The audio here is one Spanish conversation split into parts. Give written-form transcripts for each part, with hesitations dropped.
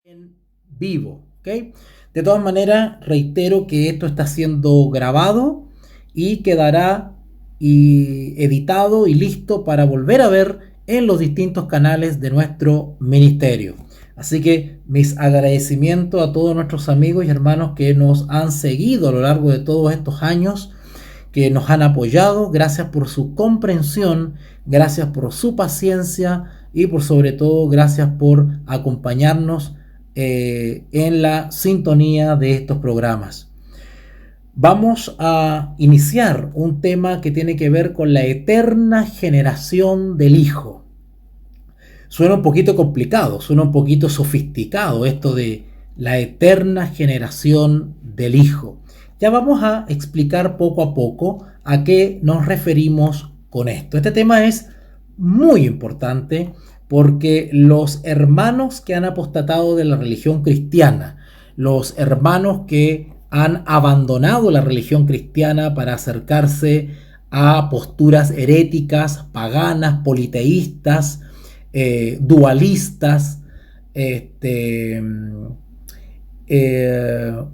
en vivo, ¿ok? De todas maneras, reitero que esto está siendo grabado y quedará editado y listo para volver a ver en los distintos canales de nuestro ministerio. Así que mis agradecimientos a todos nuestros amigos y hermanos que nos han seguido a lo largo de todos estos años, que nos han apoyado. Gracias por su comprensión, gracias por su paciencia y por sobre todo gracias por acompañarnos en la sintonía de estos programas. Vamos a iniciar un tema que tiene que ver con la eterna generación del Hijo. Suena un poquito complicado, suena un poquito sofisticado esto de la eterna generación del Hijo. Ya vamos a explicar poco a poco a qué nos referimos con esto. Este tema es muy importante porque los hermanos que han apostatado de la religión cristiana, los hermanos que han abandonado la religión cristiana para acercarse a posturas heréticas, paganas, politeístas, dualistas,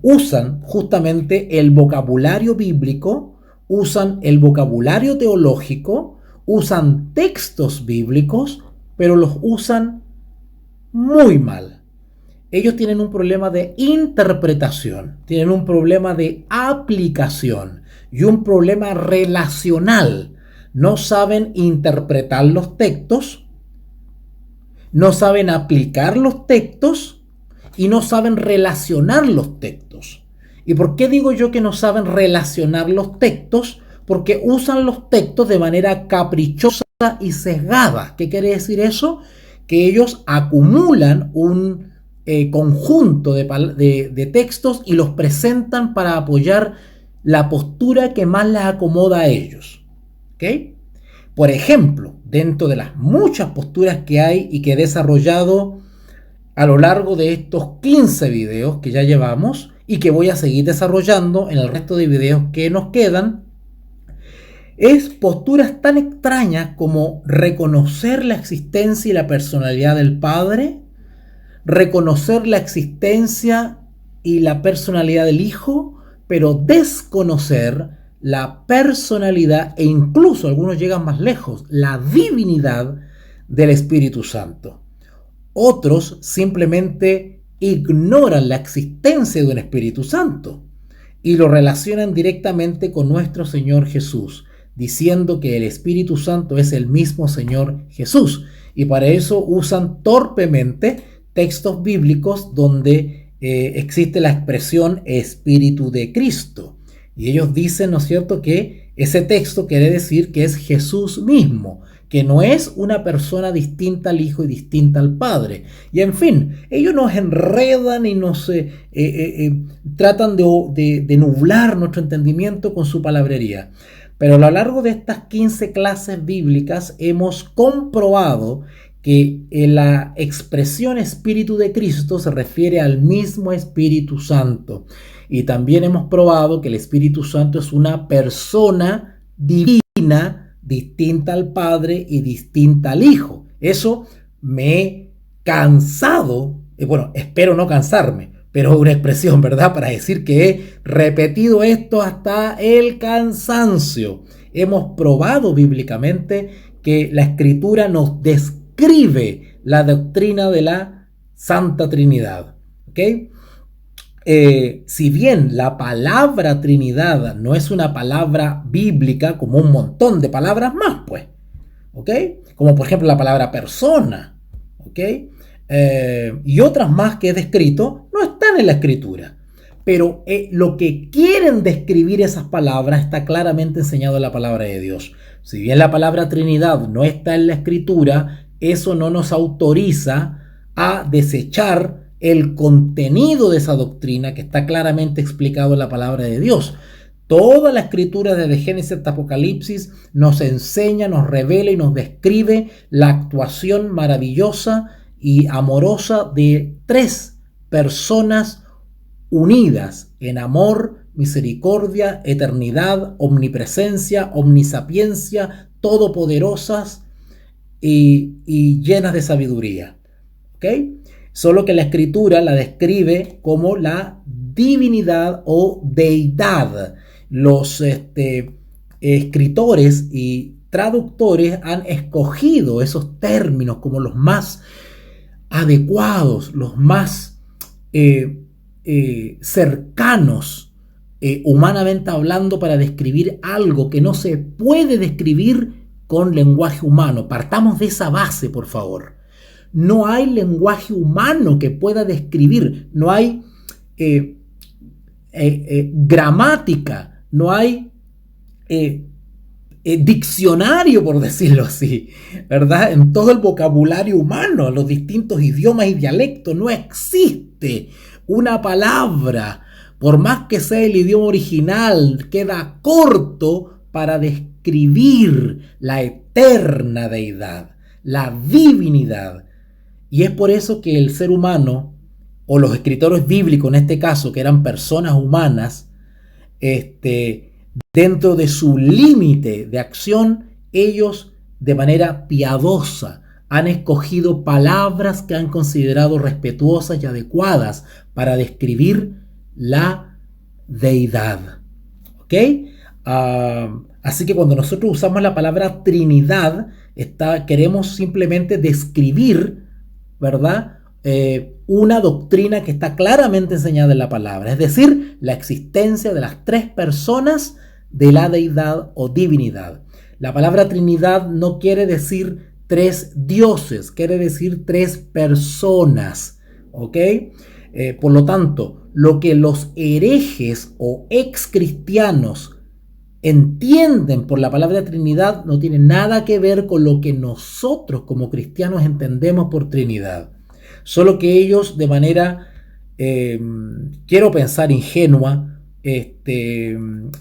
usan justamente el vocabulario bíblico, usan el vocabulario teológico, usan textos bíblicos, pero los usan muy mal. Ellos tienen un problema de interpretación, tienen un problema de aplicación y un problema relacional. No saben interpretar los textos, no saben aplicar los textos y no saben relacionar los textos. ¿Y por qué digo yo que no saben relacionar los textos? Porque usan los textos de manera caprichosa y sesgada. ¿Qué quiere decir eso? Que ellos acumulan un conjunto de textos y los presentan para apoyar la postura que más les acomoda a ellos. ¿Ok? Por ejemplo, dentro de las muchas posturas que hay y que he desarrollado a lo largo de estos 15 videos que ya llevamos y que voy a seguir desarrollando en el resto de videos que nos quedan, es posturas tan extrañas como reconocer la existencia y la personalidad del Padre, reconocer la existencia y la personalidad del Hijo, pero desconocer la personalidad e incluso algunos llegan más lejos, la divinidad del Espíritu Santo. Otros simplemente ignoran la existencia de un Espíritu Santo y lo relacionan directamente con nuestro Señor Jesús, diciendo que el Espíritu Santo es el mismo Señor Jesús. Y para eso usan torpemente textos bíblicos donde existe la expresión Espíritu de Cristo. Y ellos dicen, ¿no es cierto?, que ese texto quiere decir que es Jesús mismo, que no es una persona distinta al Hijo y distinta al Padre. Y en fin, ellos nos enredan y nos tratan de nublar nuestro entendimiento con su palabrería. Pero a lo largo de estas 15 clases bíblicas hemos comprobado que la expresión Espíritu de Cristo se refiere al mismo Espíritu Santo. Y también hemos probado que el Espíritu Santo es una persona divina, distinta al Padre y distinta al Hijo. Eso me he cansado, bueno, espero no cansarme, pero es una expresión, ¿verdad?, para decir que he repetido esto hasta el cansancio. Hemos probado bíblicamente que la Escritura nos describe la doctrina de la Santa Trinidad. ¿Ok? Si bien la palabra Trinidad no es una palabra bíblica como un montón de palabras más, pues, ¿ok? Como por ejemplo la palabra persona, ¿ok? Y otras más que he descrito no están en la Escritura, pero lo que quieren describir esas palabras está claramente enseñado en la palabra de Dios. Si bien la palabra Trinidad no está en la Escritura, eso no nos autoriza a desechar el contenido de esa doctrina que está claramente explicado en la palabra de Dios. Toda la Escritura desde Génesis hasta Apocalipsis nos enseña, nos revela y nos describe la actuación maravillosa y amorosa de tres personas unidas en amor, misericordia, eternidad, omnipresencia, omnisapiencia, todopoderosas y llenas de sabiduría. ¿Ok? solo que la escritura la describe como la divinidad o deidad. Los escritores y traductores han escogido esos términos como los más adecuados, los más cercanos, humanamente hablando, para describir algo que no se puede describir con lenguaje humano. Partamos de esa base, por favor. No hay lenguaje humano que pueda describir, no hay gramática, no hay diccionario, por decirlo así, ¿verdad? En todo el vocabulario humano, los distintos idiomas y dialectos, no existe una palabra, por más que sea el idioma original, queda corto para describir la eterna deidad, la divinidad. Y es por eso que el ser humano, o los escritores bíblicos en este caso, que eran personas humanas, dentro de su límite de acción, ellos de manera piadosa han escogido palabras que han considerado respetuosas y adecuadas para describir la deidad. ¿Ok? Así que cuando nosotros usamos la palabra Trinidad, queremos simplemente describir, ¿verdad? Una doctrina que está claramente enseñada en la palabra, es decir, la existencia de las tres personas de la deidad o divinidad. La palabra Trinidad no quiere decir tres dioses, quiere decir tres personas, ¿ok? Por lo tanto, lo que los herejes o ex cristianos entienden por la palabra Trinidad no tiene nada que ver con lo que nosotros como cristianos entendemos por Trinidad. Solo que ellos de manera, quiero pensar, ingenua,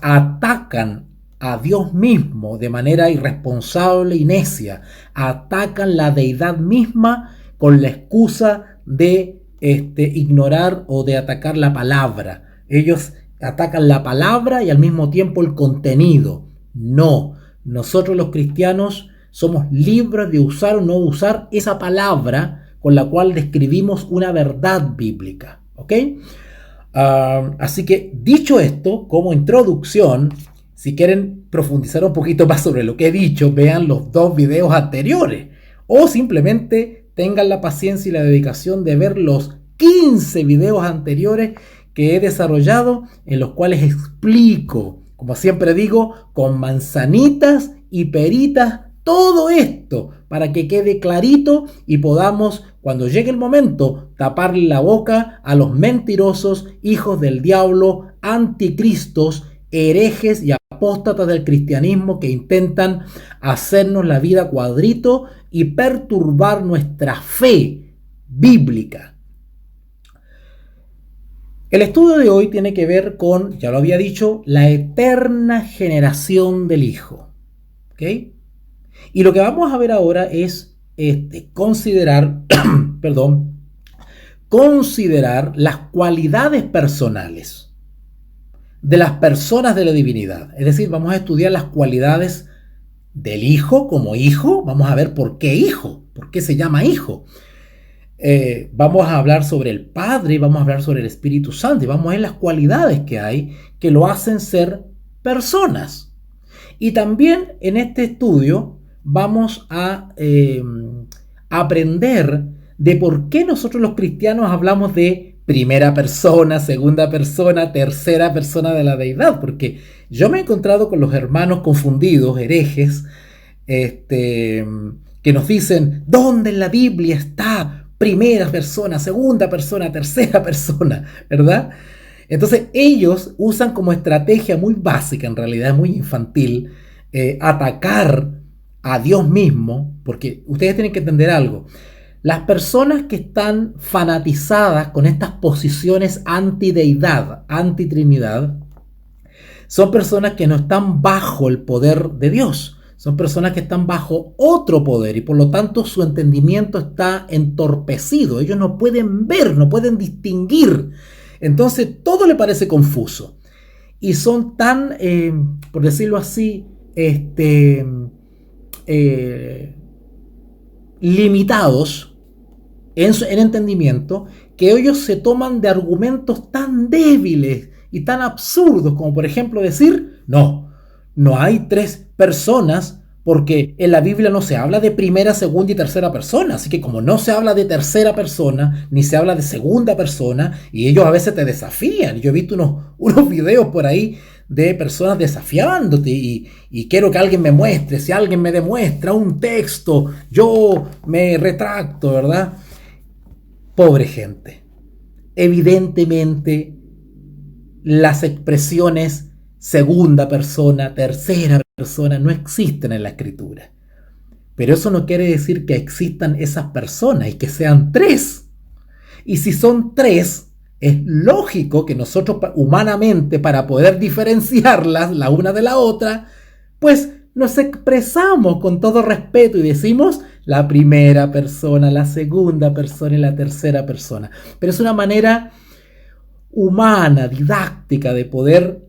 atacan a Dios mismo de manera irresponsable y necia, atacan la deidad misma con la excusa de ignorar o de atacar la palabra. Ellos atacan la palabra y al mismo tiempo el contenido. No, nosotros los cristianos somos libres de usar o no usar esa palabra con la cual describimos una verdad bíblica. ¿Ok? Así que, dicho esto, como introducción, si quieren profundizar un poquito más sobre lo que he dicho, vean los 2 videos anteriores, o simplemente tengan la paciencia y la dedicación de ver los 15 videos anteriores que he desarrollado, en los cuales explico, como siempre digo, con manzanitas y peritas, todo esto para que quede clarito y podamos, cuando llegue el momento, taparle la boca a los mentirosos, hijos del diablo, anticristos, herejes y apóstatas del cristianismo que intentan hacernos la vida cuadrito y perturbar nuestra fe bíblica. El estudio de hoy tiene que ver con, ya lo había dicho, la eterna generación del Hijo. ¿Ok? Y lo que vamos a ver ahora es considerar, considerar las cualidades personales de las personas de la divinidad. Es decir, vamos a estudiar las cualidades del Hijo como Hijo. Vamos a ver por qué Hijo, por qué se llama Hijo. Vamos a hablar sobre el Padre, vamos a hablar sobre el Espíritu Santo y vamos a ver las cualidades que hay que lo hacen ser personas. Y también en este estudio vamos a aprender de por qué nosotros los cristianos hablamos de primera persona, segunda persona, tercera persona de la deidad, porque yo me he encontrado con los hermanos confundidos, herejes, que nos dicen, ¿dónde en la Biblia está primera persona, segunda persona, tercera persona? ¿Verdad? Entonces ellos usan como estrategia muy básica, en realidad muy infantil, atacar a Dios mismo, porque ustedes tienen que entender algo. Las personas que están fanatizadas con estas posiciones antideidad, antitrinidad, son personas que no están bajo el poder de Dios. Son personas que están bajo otro poder y por lo tanto su entendimiento está entorpecido. Ellos no pueden ver, no pueden distinguir. Entonces todo le parece confuso. Y son tan, por decirlo así, limitados en entendimiento, que ellos se toman de argumentos tan débiles y tan absurdos como por ejemplo decir, no hay tres personas porque en la Biblia no se habla de primera, segunda y tercera persona, así que como no se habla de tercera persona, ni se habla de segunda persona, y ellos a veces te desafían. Yo he visto unos videos por ahí de personas desafiándote y quiero que alguien me muestre, si alguien me demuestra un texto, yo me retracto, ¿verdad? Pobre gente. Evidentemente, las expresiones segunda persona, tercera persona no existen en la escritura. Pero eso no quiere decir que existan esas personas y que sean tres. Y si son tres, es lógico que nosotros humanamente, para poder diferenciarlas la una de la otra, pues nos expresamos con todo respeto y decimos la primera persona, la segunda persona y la tercera persona. Pero es una manera humana, didáctica, de poder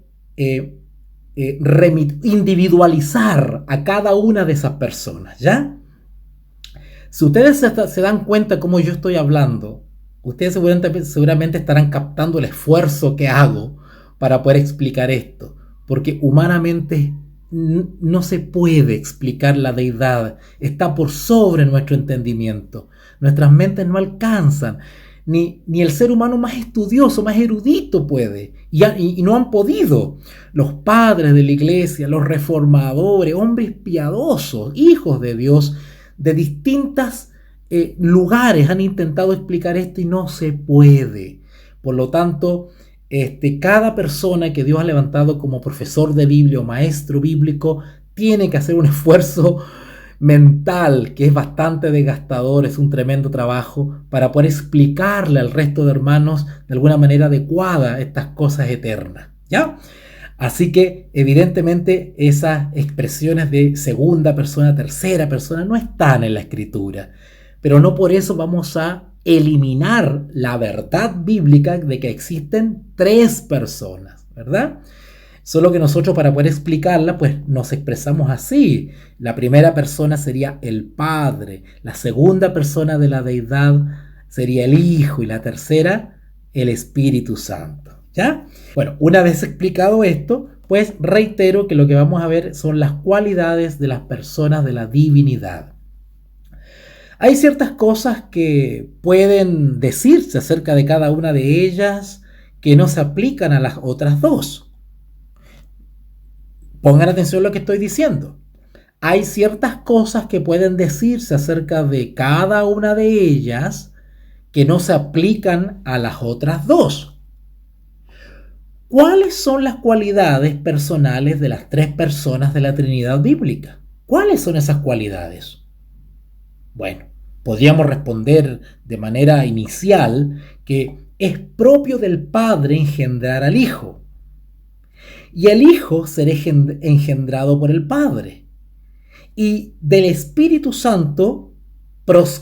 individualizar a cada una de esas personas, ¿ya? Si ustedes se dan cuenta cómo yo estoy hablando, ustedes seguramente estarán captando el esfuerzo que hago para poder explicar esto, porque humanamente no se puede explicar la deidad, está por sobre nuestro entendimiento, nuestras mentes no alcanzan. Ni el ser humano más estudioso, más erudito puede, y no han podido. Los padres de la iglesia, los reformadores, hombres piadosos, hijos de Dios, de distintos lugares han intentado explicar esto y no se puede. Por lo tanto, cada persona que Dios ha levantado como profesor de Biblia o maestro bíblico tiene que hacer un esfuerzo mental que es bastante desgastador, es un tremendo trabajo para poder explicarle al resto de hermanos de alguna manera adecuada estas cosas eternas, ¿ya? Así que evidentemente esas expresiones de segunda persona, tercera persona no están en la escritura, pero no por eso vamos a eliminar la verdad bíblica de que existen tres personas, ¿verdad? Solo que nosotros, para poder explicarla, pues nos expresamos así. La primera persona sería el Padre, la segunda persona de la deidad sería el Hijo y la tercera el Espíritu Santo, ¿ya? Bueno, una vez explicado esto, pues reitero que lo que vamos a ver son las cualidades de las personas de la divinidad. Hay ciertas cosas que pueden decirse acerca de cada una de ellas que no se aplican a las otras dos. Pongan atención a lo que estoy diciendo. Hay ciertas cosas que pueden decirse acerca de cada una de ellas que no se aplican a las otras dos. ¿Cuáles son las cualidades personales de las tres personas de la Trinidad bíblica? ¿Cuáles son esas cualidades? Bueno, podríamos responder de manera inicial que es propio del Padre engendrar al Hijo. Y el Hijo será engendrado por el Padre. Y del Espíritu Santo,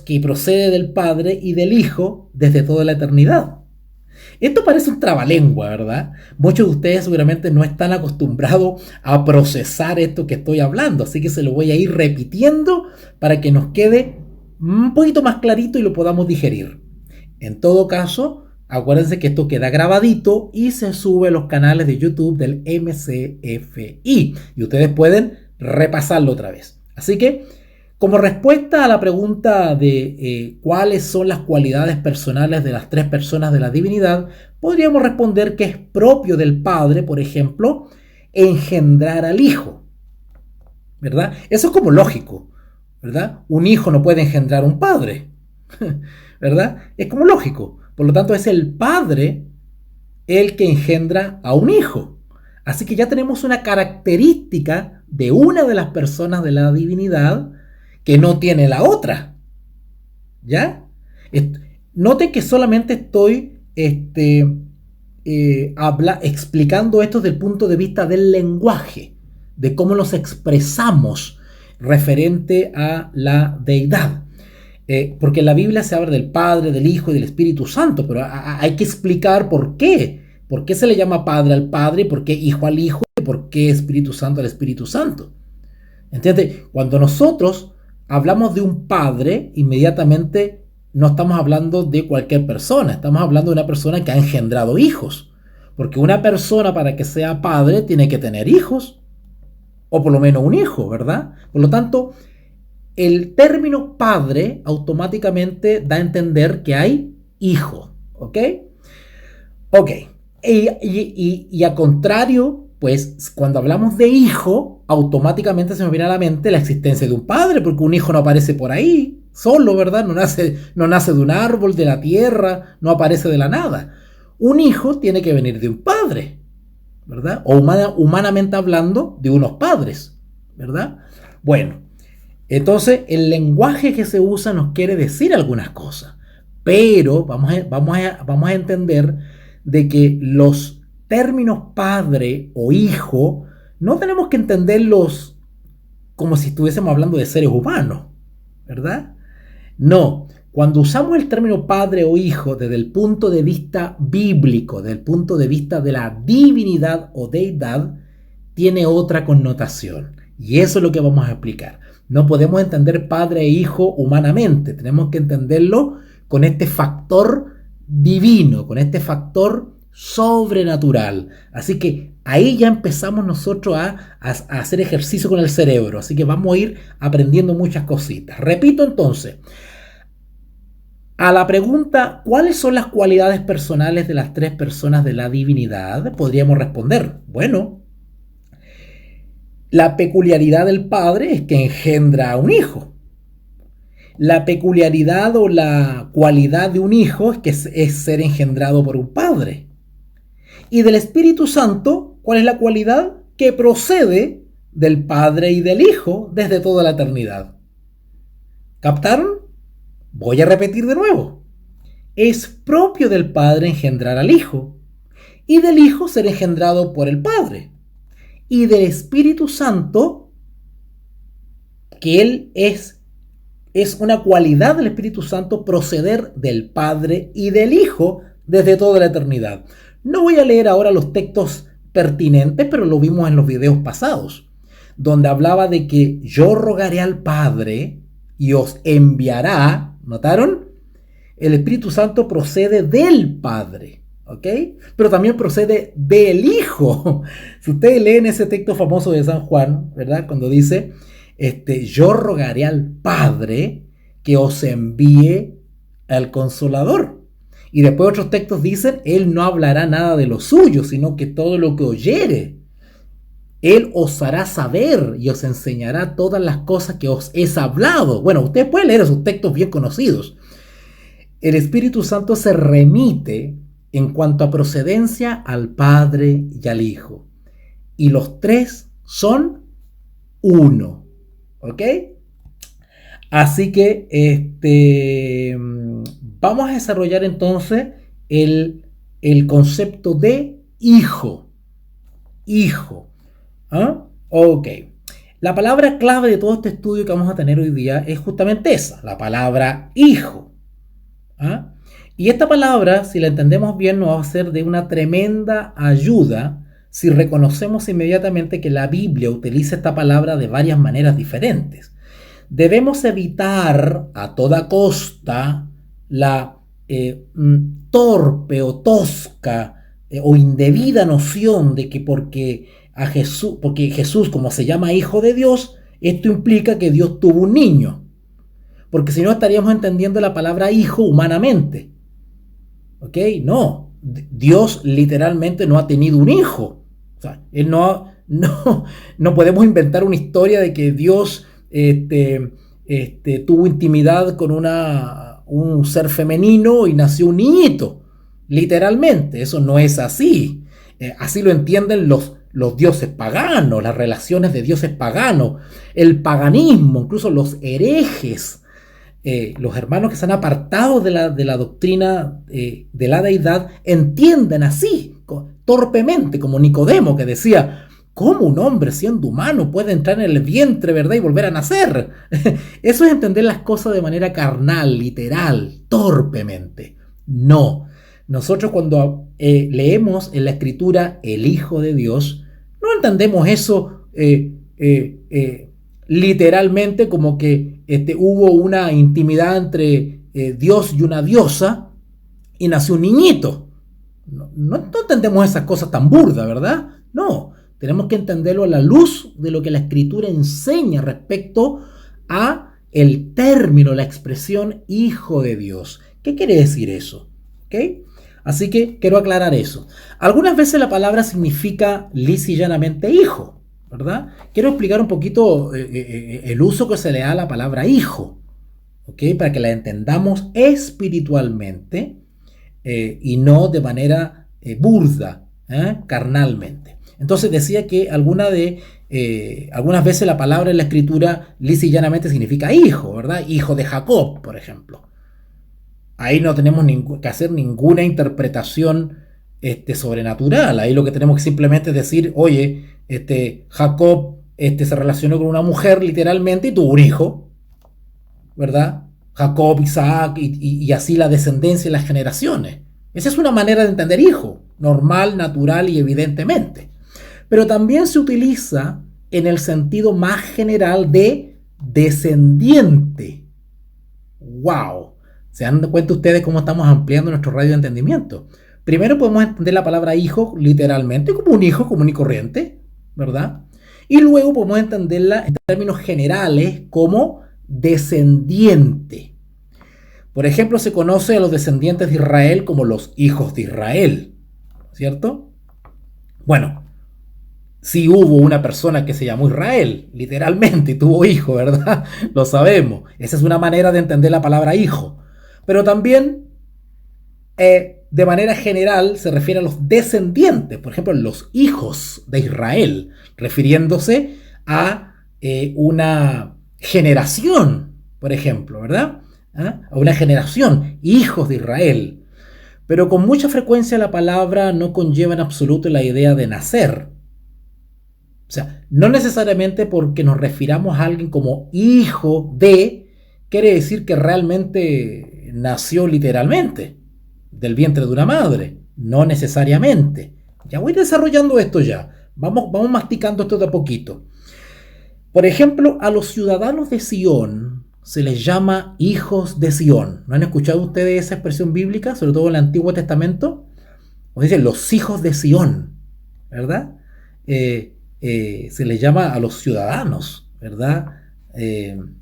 que procede del Padre y del Hijo desde toda la eternidad. Esto parece un trabalengua, ¿verdad? Muchos de ustedes seguramente no están acostumbrados a procesar esto que estoy hablando, así que se lo voy a ir repitiendo para que nos quede un poquito más clarito y lo podamos digerir. En todo caso, acuérdense que esto queda grabadito y se sube a los canales de YouTube del MCFI y ustedes pueden repasarlo otra vez. Así que, como respuesta a la pregunta de cuáles son las cualidades personales de las tres personas de la divinidad, podríamos responder que es propio del Padre, por ejemplo, engendrar al Hijo, ¿verdad? Eso es como lógico, ¿verdad? Un hijo no puede engendrar un padre, ¿verdad? Es como lógico. Por lo tanto, es el Padre el que engendra a un hijo. Así que ya tenemos una característica de una de las personas de la divinidad que no tiene la otra. ¿Ya? Noten que solamente estoy explicando esto desde el punto de vista del lenguaje, de cómo nos expresamos referente a la deidad. Porque en la Biblia se habla del Padre, del Hijo y del Espíritu Santo, pero hay que explicar por qué. ¿Por qué se le llama Padre al Padre? ¿Por qué Hijo al Hijo? ¿Y por qué Espíritu Santo al Espíritu Santo? ¿Entiendes? Cuando nosotros hablamos de un Padre, inmediatamente no estamos hablando de cualquier persona, estamos hablando de una persona que ha engendrado hijos. Porque una persona para que sea padre tiene que tener hijos, o por lo menos un hijo, ¿verdad? Por lo tanto, el término padre automáticamente da a entender que hay hijo, ¿ok? Ok, y a contrario, pues cuando hablamos de hijo, automáticamente se me viene a la mente la existencia de un padre, porque un hijo no aparece por ahí, solo, ¿verdad? No nace de un árbol, de la tierra, no aparece de la nada. Un hijo tiene que venir de un padre, ¿verdad? O humanamente hablando, de unos padres, ¿verdad? Bueno, entonces el lenguaje que se usa nos quiere decir algunas cosas, pero vamos a entender de que los términos padre o hijo no tenemos que entenderlos como si estuviésemos hablando de seres humanos, ¿verdad? No, cuando usamos el término padre o hijo desde el punto de vista bíblico, desde el punto de vista de la divinidad o deidad, tiene otra connotación. Y eso es lo que vamos a explicar. No podemos entender padre e hijo humanamente, tenemos que entenderlo con este factor divino, con este factor sobrenatural. Así que ahí ya empezamos nosotros a hacer ejercicio con el cerebro. Así que vamos a ir aprendiendo muchas cositas. Repito entonces, a la pregunta, ¿cuáles son las cualidades personales de las tres personas de la divinidad? Podríamos responder, bueno, la peculiaridad del Padre es que engendra a un hijo. La peculiaridad o la cualidad de un hijo es que es ser engendrado por un Padre. Y del Espíritu Santo, ¿cuál es la cualidad? Que procede del Padre y del Hijo desde toda la eternidad. ¿Captaron? Voy a repetir de nuevo. Es propio del Padre engendrar al Hijo, y del Hijo ser engendrado por el Padre, y del Espíritu Santo, que Él es una cualidad del Espíritu Santo proceder del Padre y del Hijo desde toda la eternidad. No voy a leer ahora los textos pertinentes, pero lo vimos en los videos pasados, donde hablaba de que yo rogaré al Padre y os enviará, ¿notaron? El Espíritu Santo procede del Padre, ¿ok? Pero también procede del Hijo. Si ustedes leen ese texto famoso de San Juan, ¿verdad? Cuando dice, yo rogaré al Padre que os envíe al Consolador. Y después otros textos dicen, Él no hablará nada de lo suyo, sino que todo lo que oyere, Él os hará saber y os enseñará todas las cosas que os he hablado. Bueno, ustedes pueden leer esos textos bien conocidos. El Espíritu Santo se remite en cuanto a procedencia al Padre y al Hijo. Y los tres son uno. ¿Ok? Así que vamos a desarrollar entonces el concepto de hijo. Hijo. ¿Ah? Ok. La palabra clave de todo este estudio que vamos a tener hoy día es justamente esa, la palabra hijo. ¿Ah? Y esta palabra, si la entendemos bien, nos va a ser de una tremenda ayuda si reconocemos inmediatamente que la Biblia utiliza esta palabra de varias maneras diferentes. Debemos evitar a toda costa la torpe o tosca o indebida noción de que porque Jesús, como se llama hijo de Dios, esto implica que Dios tuvo un niño. Porque si no estaríamos entendiendo la palabra hijo humanamente. ¿Ok? No. Dios literalmente no ha tenido un hijo. O sea, Él no podemos inventar una historia de que Dios tuvo intimidad con un ser femenino y nació un niñito. Literalmente, eso no es así. Así lo entienden los dioses paganos, las relaciones de dioses paganos, el paganismo, incluso los herejes. Los hermanos que se han apartado de la doctrina de la deidad entienden así, torpemente, como Nicodemo, que decía, ¿cómo un hombre siendo humano puede entrar en el vientre, verdad, y volver a nacer? Eso es entender las cosas de manera carnal, literal, torpemente. No. Nosotros cuando leemos en la Escritura el Hijo de Dios, no entendemos eso literalmente como que hubo una intimidad entre dios y una diosa y nació un niñito. No entendemos esas cosas tan burdas, ¿verdad? No, tenemos que entenderlo a la luz de lo que la Escritura enseña respecto a el término, la expresión hijo de Dios. ¿Qué quiere decir eso? ¿Okay? Así que quiero aclarar eso. Algunas veces la palabra significa lisa y llanamente hijo, ¿verdad? Quiero explicar un poquito el uso que se le da a la palabra hijo, ¿okay? Para que la entendamos espiritualmente y no de manera burda, carnalmente. Entonces decía que algunas veces la palabra en la Escritura lisa y llanamente significa hijo, ¿verdad? Hijo de Jacob, por ejemplo. Ahí no tenemos que hacer ninguna interpretación sobrenatural. Ahí lo que tenemos que simplemente decir, oye, Jacob se relacionó con una mujer literalmente y tuvo un hijo, ¿verdad? Jacob, Isaac y así la descendencia y las generaciones. Esa es una manera de entender hijo, normal, natural y evidentemente. Pero también se utiliza en el sentido más general de descendiente. ¡Wow! ¿Se dan cuenta ustedes cómo estamos ampliando nuestro radio de entendimiento? Primero podemos entender la palabra hijo literalmente como un hijo común y corriente, ¿verdad? Y luego podemos entenderla en términos generales como descendiente. Por ejemplo, se conoce a los descendientes de Israel como los hijos de Israel, ¿cierto? Bueno, sí hubo una persona que se llamó Israel, literalmente, y tuvo hijo, ¿verdad? Lo sabemos. Esa es una manera de entender la palabra hijo. Pero también, de manera general, se refiere a los descendientes, por ejemplo, los hijos de Israel, refiriéndose a una generación, por ejemplo, ¿verdad? A una generación, hijos de Israel. Pero con mucha frecuencia la palabra no conlleva en absoluto la idea de nacer. O sea, no necesariamente porque nos refiramos a alguien como hijo de, quiere decir que realmente nació literalmente del vientre de una madre. No necesariamente. Ya voy desarrollando esto ya. Vamos masticando esto de a poquito. Por ejemplo, a los ciudadanos de Sion se les llama hijos de Sion. ¿No han escuchado ustedes esa expresión bíblica, sobre todo en el Antiguo Testamento? O dicen los hijos de Sion, ¿verdad? Se les llama a los ciudadanos, ¿verdad? Del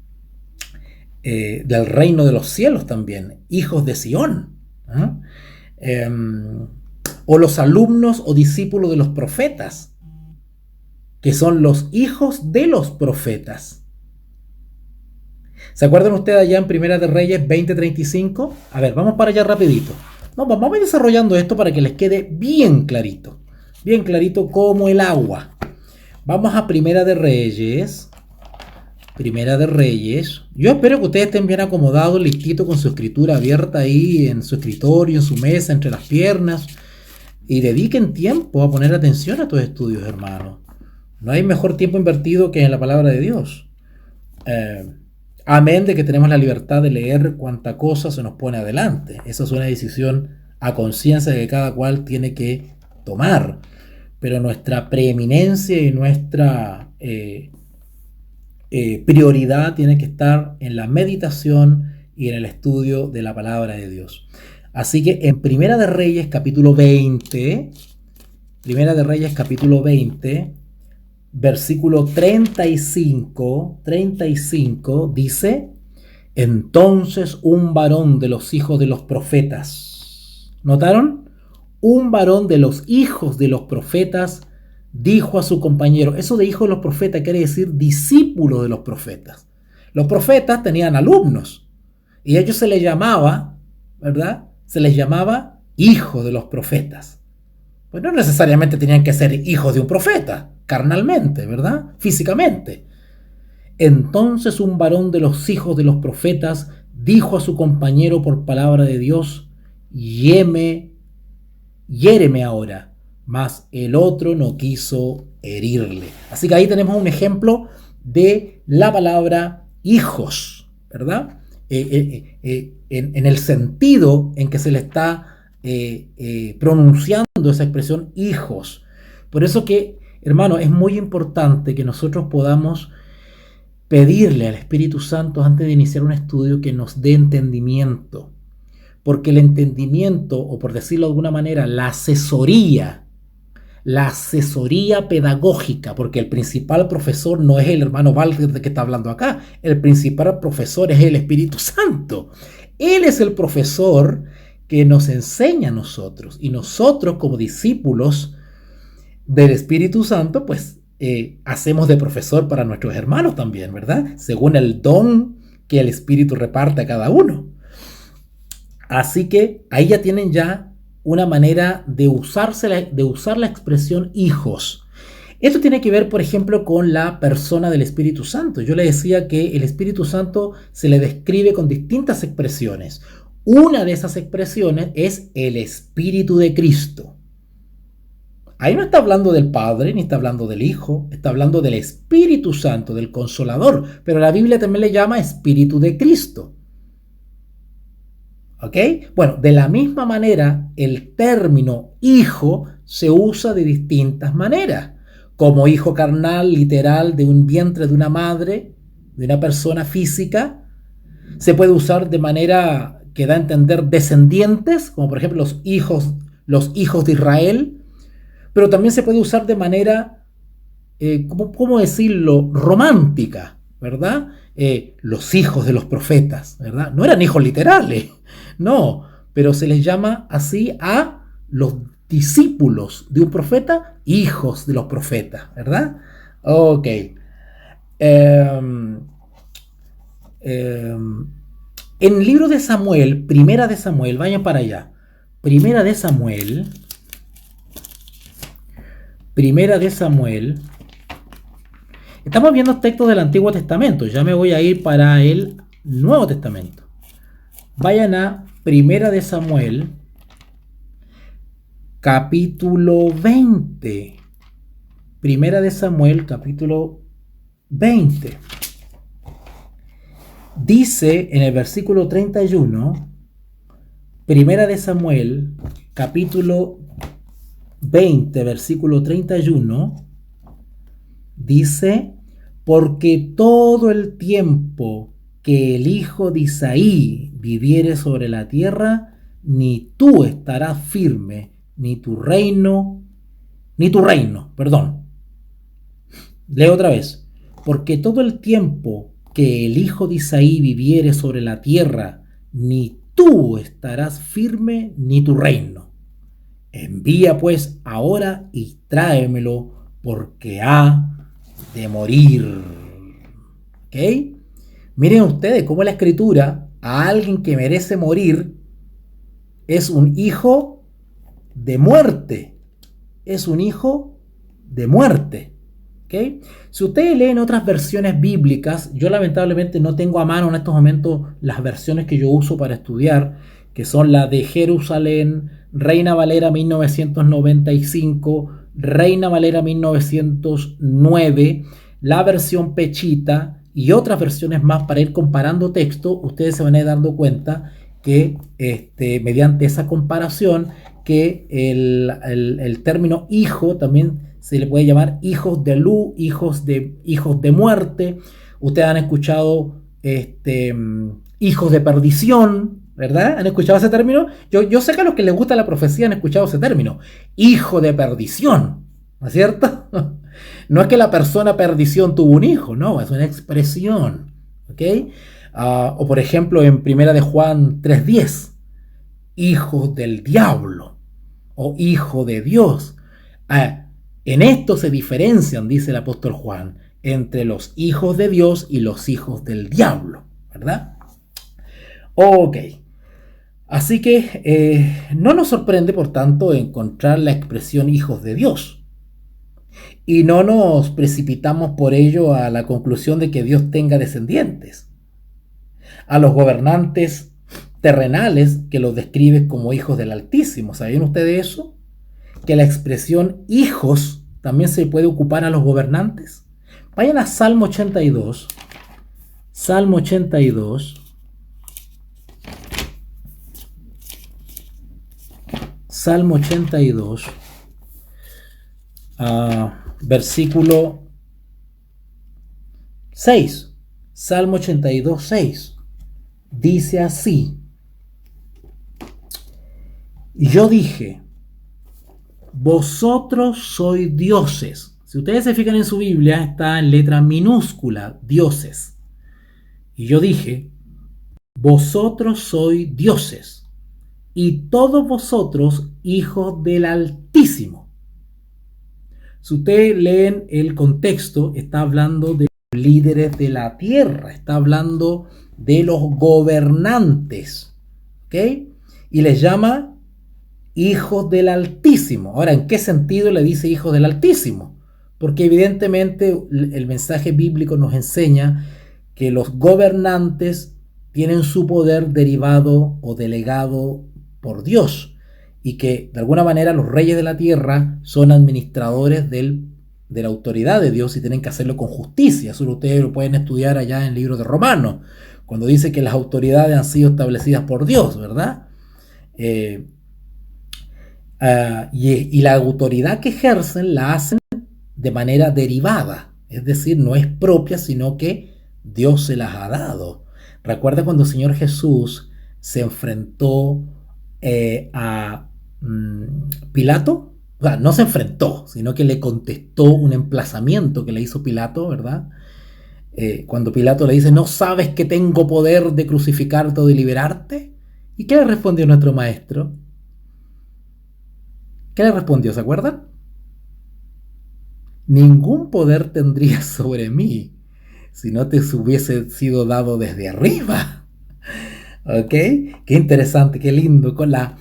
reino de los cielos también, hijos de Sion. O los alumnos o discípulos de los profetas, que son los hijos de los profetas. ¿Se acuerdan ustedes allá en Primera de Reyes 20:35? A ver, vamos para allá rapidito. No, vamos a ir desarrollando esto para que les quede bien clarito como el agua. Vamos a Primera de Reyes. Primera de Reyes. Yo espero que ustedes estén bien acomodados, listitos, con su escritura abierta ahí en su escritorio, en su mesa, entre las piernas. Y dediquen tiempo a poner atención a estos estudios, hermanos. No hay mejor tiempo invertido que en la palabra de Dios. Amén de que tenemos la libertad de leer cuanta cosa se nos pone adelante. Esa es una decisión a conciencia que cada cual tiene que tomar. Pero nuestra preeminencia y nuestra prioridad tiene que estar en la meditación y en el estudio de la palabra de Dios. Así que en Primera de Reyes capítulo 20, versículo 35 dice: entonces un varón de los hijos de los profetas, ¿notaron? Un varón de los hijos de los profetas dijo a su compañero. Eso de hijo de los profetas quiere decir discípulo de los profetas. Los profetas tenían alumnos y a ellos se les llamaba, ¿verdad? Se les llamaba hijos de los profetas. Pues no necesariamente tenían que ser hijos de un profeta, carnalmente, ¿verdad? Físicamente. Entonces un varón de los hijos de los profetas dijo a su compañero por palabra de Dios: hiéreme ahora. Mas el otro no quiso herirle. Así que ahí tenemos un ejemplo de la palabra hijos, ¿verdad? En el sentido en que se le está pronunciando esa expresión hijos. Por eso que, hermano, es muy importante que nosotros podamos pedirle al Espíritu Santo antes de iniciar un estudio que nos dé entendimiento. Porque el entendimiento, o por decirlo de alguna manera, la asesoría pedagógica, porque el principal profesor no es el hermano Valder que está hablando acá, el principal profesor es el Espíritu Santo. Él es el profesor que nos enseña a nosotros, y nosotros como discípulos del Espíritu Santo, pues hacemos de profesor para nuestros hermanos también, ¿verdad? Según el don que el Espíritu reparte a cada uno. Así que ahí ya tienen ya una manera de usar la expresión hijos. Esto tiene que ver, por ejemplo, con la persona del Espíritu Santo. Yo le decía que el Espíritu Santo se le describe con distintas expresiones. Una de esas expresiones es el Espíritu de Cristo. Ahí no está hablando del Padre, ni está hablando del Hijo, está hablando del Espíritu Santo, del Consolador, pero la Biblia también le llama Espíritu de Cristo. ¿Ok? Bueno, de la misma manera, el término hijo se usa de distintas maneras, como hijo carnal, literal, de un vientre de una madre, de una persona física. Se puede usar de manera que da a entender descendientes, como por ejemplo los hijos de Israel, pero también se puede usar de manera, ¿cómo decirlo?, romántica, ¿verdad? Los hijos de los profetas, ¿verdad? No eran hijos literales, no, pero se les llama así a los discípulos de un profeta, hijos de los profetas, ¿verdad? Ok. En el libro de Samuel, Primera de Samuel, vayan para allá. Primera de Samuel. Estamos viendo textos del Antiguo Testamento. Ya me voy a ir para el Nuevo Testamento. Vayan a Primera de Samuel, capítulo 20. Primera de Samuel, capítulo 20. Dice en el versículo 31, Primera de Samuel, capítulo 20, versículo 31, dice: porque todo el tiempo que el hijo de Isaí viviere sobre la tierra, ni tú estarás firme, ni tu reino, perdón. Leo otra vez. Porque todo el tiempo que el hijo de Isaí viviere sobre la tierra, ni tú estarás firme, ni tu reino. Envía pues ahora y tráemelo, porque ha de morir. ¿Ok? Miren ustedes cómo la Escritura a alguien que merece morir es un hijo de muerte. Es un hijo de muerte. ¿Okay? Si ustedes leen otras versiones bíblicas, yo lamentablemente no tengo a mano en estos momentos las versiones que yo uso para estudiar, que son la de Jerusalén, Reina Valera 1995, Reina Valera 1909, la versión Pechita y otras versiones más para ir comparando texto. Ustedes se van a ir dando cuenta que mediante esa comparación que el término hijo también se le puede llamar hijos de luz, hijos de muerte. Ustedes han escuchado hijos de perdición, ¿verdad? ¿Han escuchado ese término? Yo sé que a los que les gusta la profecía han escuchado ese término, hijo de perdición, ¿no es cierto? No es que la persona perdición tuvo un hijo, no, es una expresión, ¿ok? O por ejemplo en Primera de Juan 3:10, hijos del diablo o hijo de Dios. En esto se diferencian, dice el apóstol Juan, entre los hijos de Dios y los hijos del diablo, ¿verdad? Ok. Así que no nos sorprende, por tanto, encontrar la expresión hijos de Dios. Y no nos precipitamos por ello a la conclusión de que Dios tenga descendientes. A los gobernantes terrenales que los describe como hijos del Altísimo. ¿Sabían ustedes eso? Que la expresión hijos también se puede ocupar a los gobernantes. Vayan a Salmo 82. Salmo 82. Salmo 82. Versículo 6. Salmo 82:6. Dice así: yo dije, vosotros sois dioses. Si ustedes se fijan en su Biblia, está en letra minúscula, dioses. Y yo dije, vosotros sois dioses, y todos vosotros hijos del Altísimo. Si ustedes leen el contexto, está hablando de los líderes de la tierra, está hablando de los gobernantes, ¿ok? Y les llama hijos del Altísimo. Ahora, ¿en qué sentido le dice hijos del Altísimo? Porque evidentemente el mensaje bíblico nos enseña que los gobernantes tienen su poder derivado o delegado por Dios, y que de alguna manera los reyes de la tierra son administradores de la autoridad de Dios y tienen que hacerlo con justicia. Eso ustedes lo pueden estudiar allá en el libro de Romanos, cuando dice que las autoridades han sido establecidas por Dios, ¿verdad? Y la autoridad que ejercen la hacen de manera derivada, es decir, no es propia, sino que Dios se las ha dado. Recuerda cuando el Señor Jesús se enfrentó a Pilato. O sea, no se enfrentó, sino que le contestó un emplazamiento que le hizo Pilato, ¿verdad? Cuando Pilato le dice, ¿no sabes que tengo poder de crucificarte o de liberarte? ¿Y qué le respondió nuestro maestro? ¿Qué le respondió? ¿Se acuerdan? Ningún poder tendría sobre mí si no te hubiese sido dado desde arriba. ¿Ok? Qué interesante, qué lindo, con la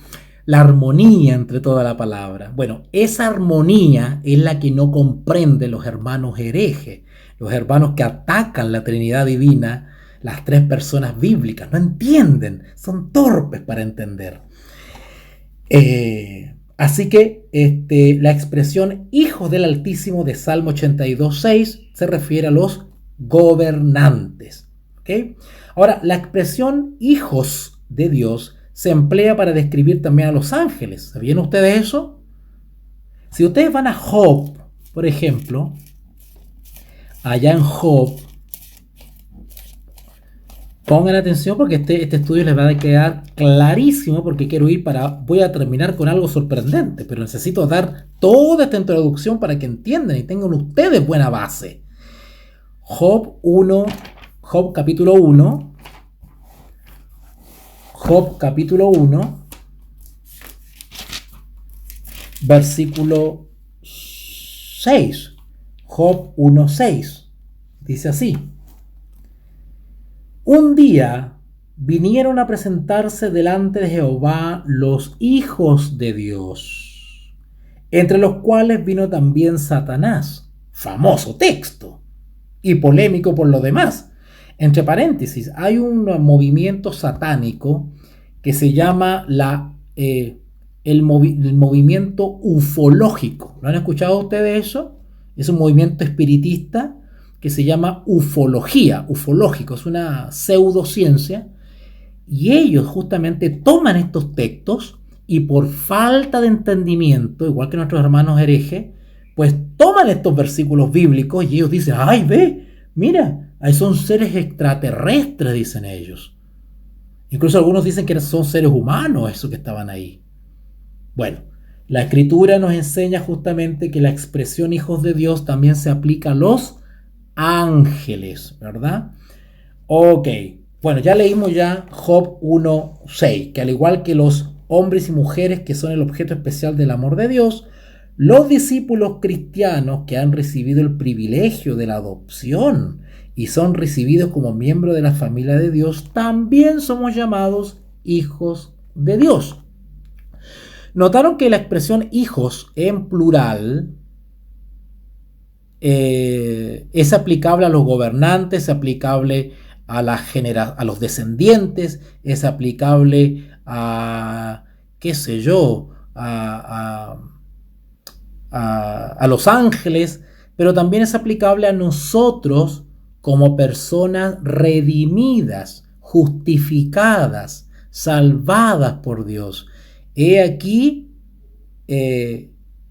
armonía entre toda la palabra. Bueno, esa armonía es la que no comprenden los hermanos herejes, los hermanos que atacan la Trinidad Divina, las tres personas bíblicas. No entienden, son torpes para entender. Así que la expresión hijos del Altísimo de Salmo 82:6 se refiere a los gobernantes. ¿Okay? Ahora, la expresión hijos de Dios se emplea para describir también a los ángeles. ¿Sabían ustedes eso? Si ustedes van a Job, por ejemplo, allá en Job, pongan atención porque este estudio les va a quedar clarísimo, porque voy a terminar con algo sorprendente, pero necesito dar toda esta introducción para que entiendan y tengan ustedes buena base. Job capítulo 1, versículo 6. Job 1:6. Dice así: un día vinieron a presentarse delante de Jehová los hijos de Dios, entre los cuales vino también Satanás. Famoso texto y polémico por lo demás. Entre paréntesis, hay un movimiento satánico que se llama el movimiento ufológico. ¿Lo han escuchado ustedes eso? Es un movimiento espiritista que se llama ufológico, es una pseudociencia, y ellos justamente toman estos textos y por falta de entendimiento, igual que nuestros hermanos herejes, pues toman estos versículos bíblicos y ellos dicen, ¡ay, ve! Mira, ahí son seres extraterrestres, dicen ellos. Incluso algunos dicen que son seres humanos esos que estaban ahí. Bueno, la Escritura nos enseña justamente que la expresión hijos de Dios también se aplica a los ángeles, ¿verdad? Ok, bueno, ya leímos Job 1:6, que al igual que los hombres y mujeres que son el objeto especial del amor de Dios, los discípulos cristianos que han recibido el privilegio de la adopción y son recibidos como miembros de la familia de Dios, también somos llamados hijos de Dios. Notaron que la expresión hijos en plural es aplicable a los gobernantes, es aplicable a los descendientes, es aplicable a, qué sé yo, a los ángeles, pero también es aplicable a nosotros como personas redimidas, justificadas, salvadas por Dios. He aquí,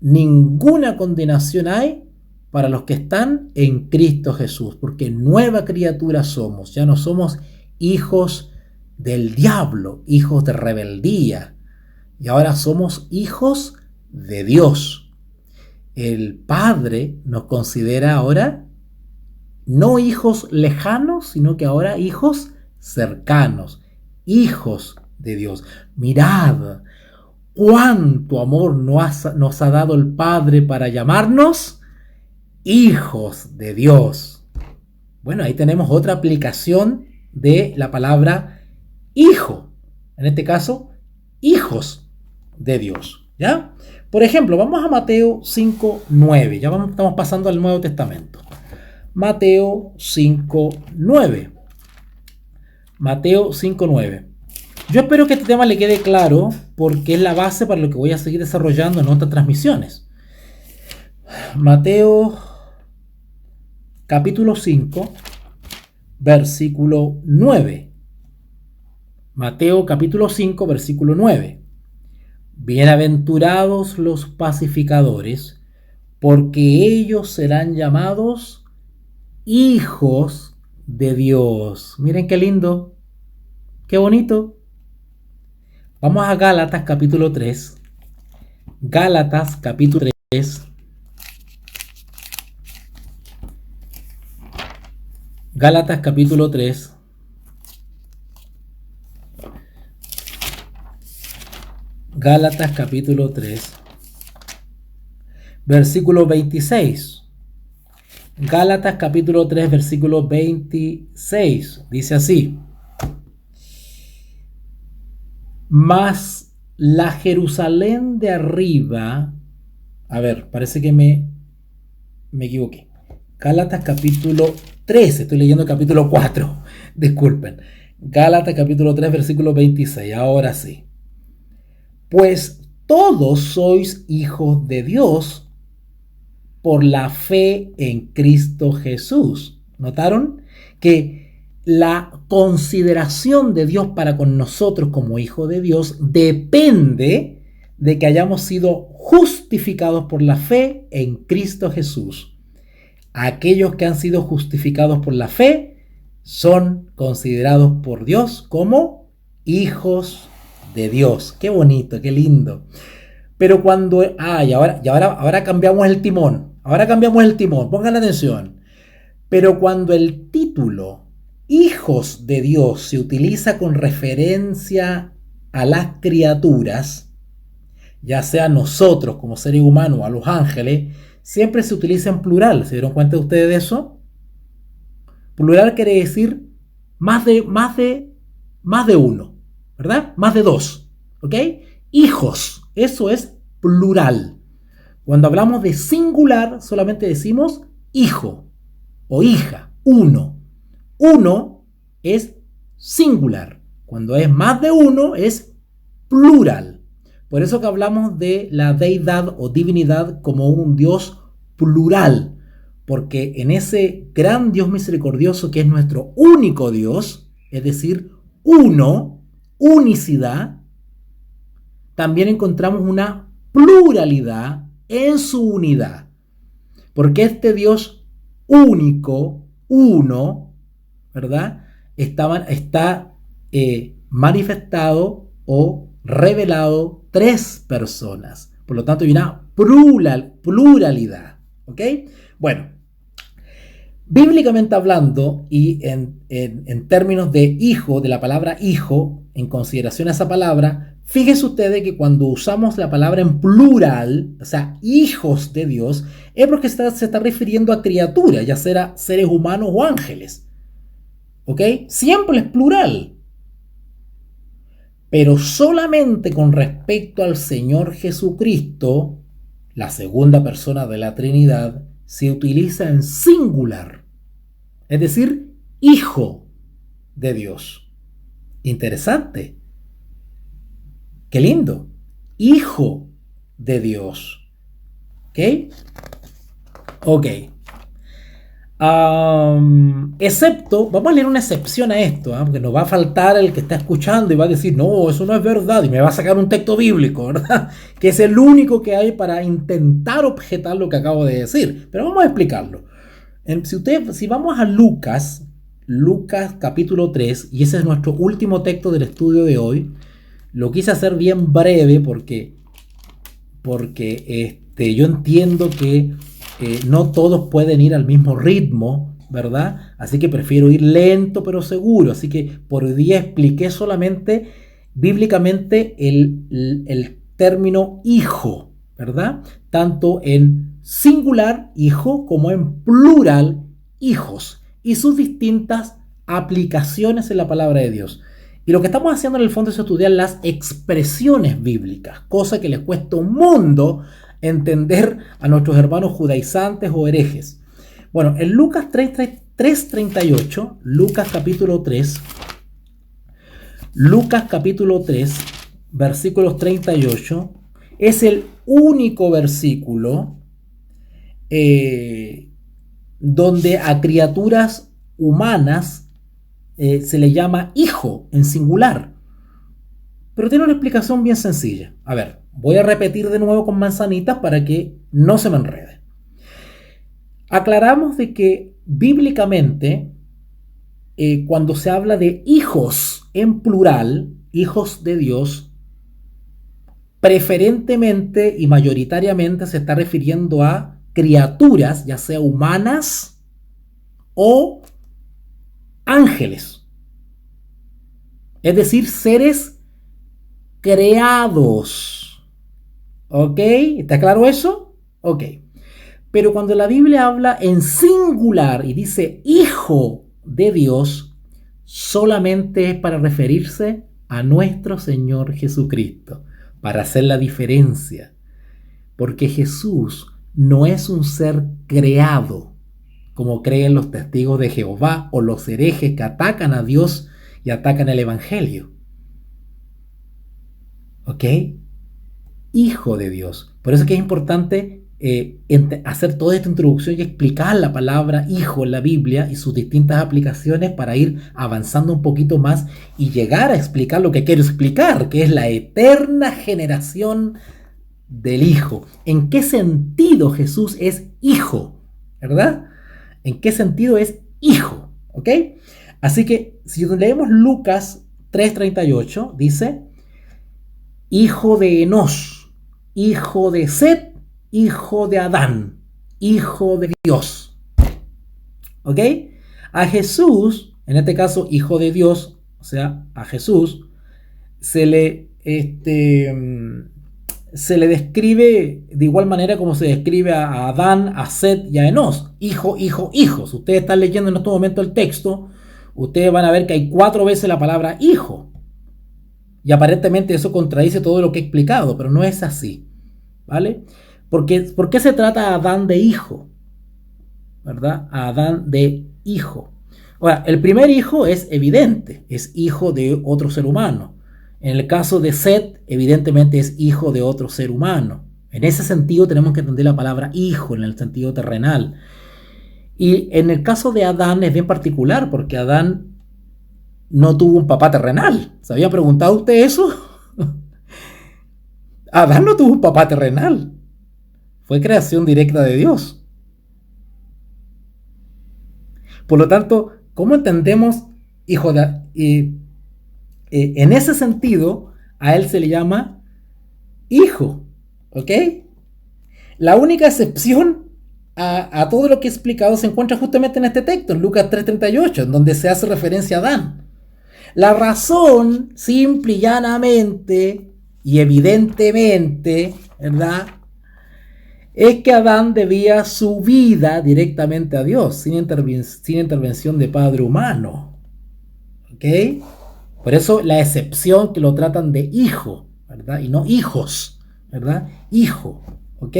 ninguna condenación hay para los que están en Cristo Jesús, porque nueva criatura somos, ya no somos hijos del diablo, hijos de rebeldía, y ahora somos hijos de Dios. El Padre nos considera ahora no hijos lejanos, sino que ahora hijos cercanos, hijos de Dios. Mirad cuánto amor nos ha dado el Padre para llamarnos hijos de Dios. Bueno, ahí tenemos otra aplicación de la palabra hijo. En este caso, hijos de Dios. ¿Ya? Por ejemplo, vamos a Mateo 5:9. Ya estamos pasando al Nuevo Testamento. Mateo 5:9. Mateo 5:9. Yo espero que este tema le quede claro porque es la base para lo que voy a seguir desarrollando en otras transmisiones. Mateo capítulo 5, versículo 9. Mateo capítulo 5, versículo 9. Bienaventurados los pacificadores, porque ellos serán llamados hijos de Dios. Miren qué lindo, qué bonito. Vamos a Gálatas capítulo 3. Gálatas capítulo 3. Gálatas capítulo 3. Gálatas capítulo 3. Versículo 26. Gálatas capítulo 3, versículo 26. Dice así: mas la Jerusalén de arriba, a ver, parece que me equivoqué. Gálatas capítulo 3, estoy leyendo capítulo 4, disculpen. Gálatas capítulo 3, versículo 26, ahora sí. Pues todos sois hijos de Dios por la fe en Cristo Jesús. ¿Notaron? Que la consideración de Dios para con nosotros como hijos de Dios depende de que hayamos sido justificados por la fe en Cristo Jesús. Aquellos que han sido justificados por la fe son considerados por Dios como hijos de Dios. Qué bonito, qué lindo. Pero cuando... ahora cambiamos el timón. Ahora cambiamos el timón. Pongan atención. Pero cuando el título hijos de Dios se utiliza con referencia a las criaturas, ya sea nosotros como seres humanos o a los ángeles, siempre se utiliza en plural. ¿Se dieron cuenta ustedes de eso? Plural quiere decir más de uno, ¿verdad? Más de dos, ¿ok? Hijos, eso es plural. Cuando hablamos de singular, solamente decimos hijo o hija, uno. Uno es singular. Cuando es más de uno es plural. Por eso que hablamos de la deidad o divinidad como un Dios plural. Porque en ese gran Dios misericordioso que es nuestro único Dios, es decir, uno, unicidad, también encontramos una pluralidad en su unidad. Porque este Dios único, uno, ¿verdad? Está manifestado o revelado tres personas. Por lo tanto, hay una pluralidad. ¿Ok? Bueno, bíblicamente hablando y en términos de hijo, de la palabra hijo, en consideración a esa palabra, fíjense ustedes que cuando usamos la palabra en plural, o sea, hijos de Dios, es porque se está refiriendo a criaturas, ya sea seres humanos o ángeles. ¿Ok? Siempre es plural. Pero solamente con respecto al Señor Jesucristo, la segunda persona de la Trinidad, se utiliza en singular. Es decir, hijo de Dios. Interesante. Qué lindo. Hijo de Dios. ¿Ok? Ok. Excepto, vamos a leer una excepción a esto, porque nos va a faltar el que está escuchando y va a decir, no, eso no es verdad, y me va a sacar un texto bíblico, ¿verdad? Que es el único que hay para intentar objetar lo que acabo de decir. Pero vamos a explicarlo. Si vamos a Lucas, Lucas capítulo 3, y ese es nuestro último texto del estudio de hoy, lo quise hacer bien breve porque yo entiendo que no todos pueden ir al mismo ritmo, ¿verdad? Así que prefiero ir lento pero seguro. Así que por hoy día expliqué solamente bíblicamente el término hijo, ¿verdad? Tanto en singular, hijo, como en plural, hijos, y sus distintas aplicaciones en la palabra de Dios. Y lo que estamos haciendo en el fondo es estudiar las expresiones bíblicas, cosa que les cuesta un mundo entender a nuestros hermanos judaizantes o herejes. Bueno, en Lucas 3:38, Lucas capítulo 3, versículos 38, es el único versículo donde a criaturas humanas se le llama hijo en singular. Pero tiene una explicación bien sencilla. A ver, voy a repetir de nuevo con manzanitas para que no se me enrede. Aclaramos de que bíblicamente, cuando se habla de hijos en plural, hijos de Dios, preferentemente y mayoritariamente se está refiriendo a criaturas, ya sea humanas o ángeles. Es decir, seres creados. ¿Ok? ¿Está claro eso? Ok. Pero cuando la Biblia habla en singular y dice hijo de Dios, solamente es para referirse a nuestro Señor Jesucristo, para hacer la diferencia. Porque Jesús no es un ser creado, como creen los testigos de Jehová o los herejes que atacan a Dios y atacan el Evangelio. ¿Ok? Hijo de Dios. Por eso es que es importante hacer toda esta introducción y explicar la palabra hijo en la Biblia y sus distintas aplicaciones para ir avanzando un poquito más y llegar a explicar lo que quiero explicar, que es la eterna generación del Hijo. ¿En qué sentido Jesús es hijo? ¿Verdad? ¿En qué sentido es hijo? ¿Ok? Así que si leemos Lucas 3:38, dice, hijo de Enos, hijo de Set, hijo de Adán, hijo de Dios. ¿Ok? A Jesús, en este caso hijo de Dios, o sea, a Jesús, se le describe de igual manera como se describe a Adán, a Set y a Enos. Hijo, hijo, hijos. Ustedes están leyendo en este momento el texto, ustedes van a ver que hay 4 veces la palabra hijo. Y aparentemente eso contradice todo lo que he explicado, pero no es así. ¿Vale? ¿Por qué se trata a Adán de hijo? ¿Verdad? A Adán de hijo. Ahora, el primer hijo es evidente, es hijo de otro ser humano. En el caso de Set, evidentemente es hijo de otro ser humano. En ese sentido tenemos que entender la palabra hijo en el sentido terrenal. Y en el caso de Adán es bien particular porque Adán no tuvo un papá terrenal. ¿Se había preguntado usted eso? Adán no tuvo un papá terrenal. Fue creación directa de Dios. Por lo tanto, ¿cómo entendemos hijo de... en ese sentido, a él se le llama hijo, ¿ok? La única excepción a todo lo que he explicado se encuentra justamente en este texto, en Lucas 3:38, en donde se hace referencia a Adán. La razón, simple y llanamente y evidentemente, ¿verdad?, es que Adán debía su vida directamente a Dios, sin intervención de padre humano, ¿ok? Por eso la excepción que lo tratan de hijo, ¿verdad? Y no hijos, ¿verdad? Hijo, ¿ok?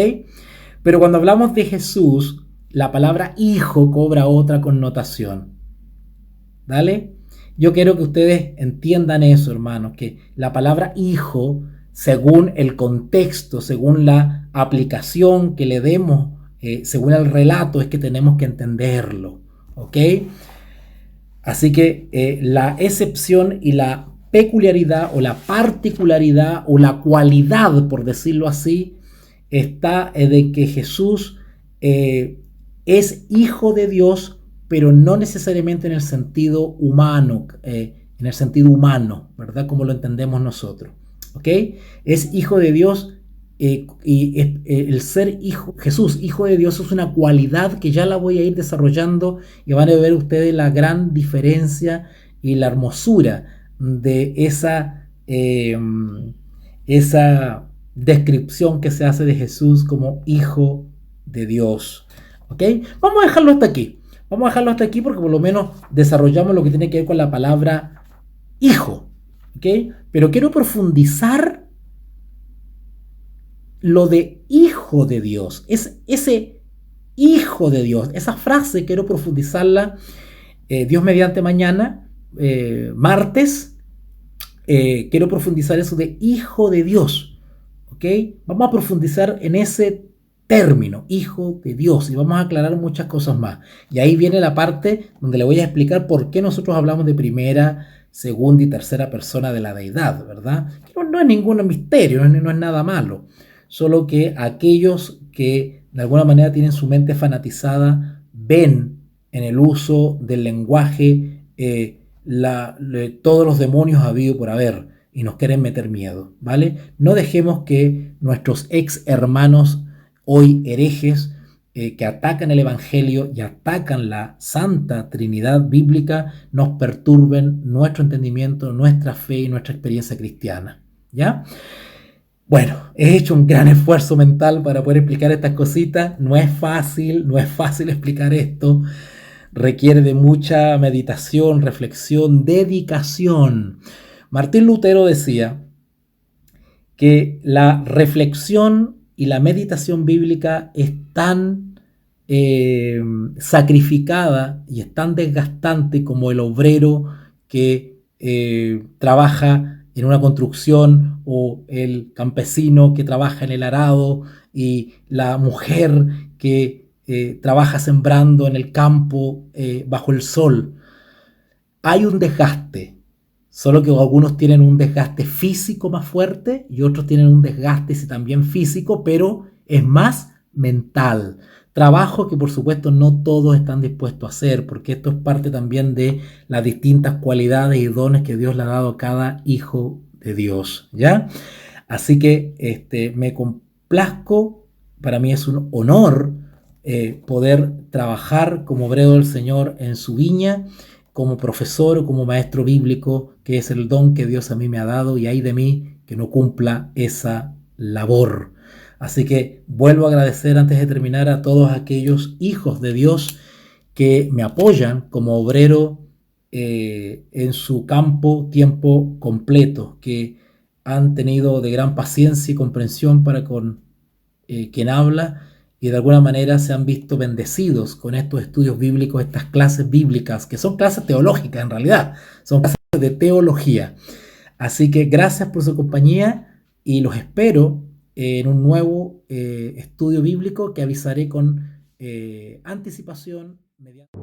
Pero cuando hablamos de Jesús, la palabra hijo cobra otra connotación. ¿Vale? Yo quiero que ustedes entiendan eso, hermanos, que la palabra hijo, según el contexto, según la aplicación que le demos según el relato, es que tenemos que entenderlo, ¿ok? Así que la excepción y la peculiaridad o la particularidad o la cualidad, por decirlo así, está de que Jesús es hijo de Dios, pero no necesariamente en el sentido humano, ¿verdad? Como lo entendemos nosotros, ¿ok? Es hijo de Dios el ser hijo, Jesús, hijo de Dios, es una cualidad que ya la voy a ir desarrollando y van a ver ustedes la gran diferencia y la hermosura de esa descripción que se hace de Jesús como hijo de Dios. ¿Ok? Vamos a dejarlo hasta aquí. Vamos a dejarlo hasta aquí porque por lo menos desarrollamos lo que tiene que ver con la palabra hijo. ¿Ok? Pero quiero profundizar lo de hijo de Dios. Es ese hijo de Dios. Esa frase quiero profundizarla Dios mediante mañana, martes. Quiero profundizar eso de hijo de Dios. ¿Ok? Vamos a profundizar en ese término, hijo de Dios, y vamos a aclarar muchas cosas más. Y ahí viene la parte donde le voy a explicar por qué nosotros hablamos de primera, segunda y tercera persona de la deidad, ¿verdad? No es ningún misterio, no es nada malo. Solo que aquellos que de alguna manera tienen su mente fanatizada ven en el uso del lenguaje todos los demonios habido por haber y nos quieren meter miedo, ¿vale? No dejemos que nuestros ex hermanos hoy herejes que atacan el Evangelio y atacan la Santa Trinidad bíblica nos perturben nuestro entendimiento, nuestra fe y nuestra experiencia cristiana, ¿ya? Bueno, he hecho un gran esfuerzo mental para poder explicar estas cositas. No es fácil explicar esto. Requiere de mucha meditación, reflexión, dedicación. Martín Lutero decía que la reflexión y la meditación bíblica es tan sacrificada y es tan desgastante como el obrero que trabaja en una construcción o el campesino que trabaja en el arado y la mujer que trabaja sembrando en el campo bajo el sol. Hay un desgaste, solo que algunos tienen un desgaste físico más fuerte y otros tienen un desgaste también físico, pero es más mental. Trabajo que por supuesto no todos están dispuestos a hacer, porque esto es parte también de las distintas cualidades y dones que Dios le ha dado a cada hijo de Dios, ¿ya? Así que me complazco, para mí es un honor poder trabajar como obrero del Señor en su viña, como profesor o como maestro bíblico, que es el don que Dios a mí me ha dado, y hay de mí que no cumpla esa labor. Así que vuelvo a agradecer antes de terminar a todos aquellos hijos de Dios que me apoyan como obrero en su campo tiempo completo, que han tenido de gran paciencia y comprensión para con quien habla y de alguna manera se han visto bendecidos con estos estudios bíblicos, estas clases bíblicas, que son clases teológicas en realidad, son clases de teología. Así que gracias por su compañía y los espero en un nuevo estudio bíblico que avisaré con anticipación mediante...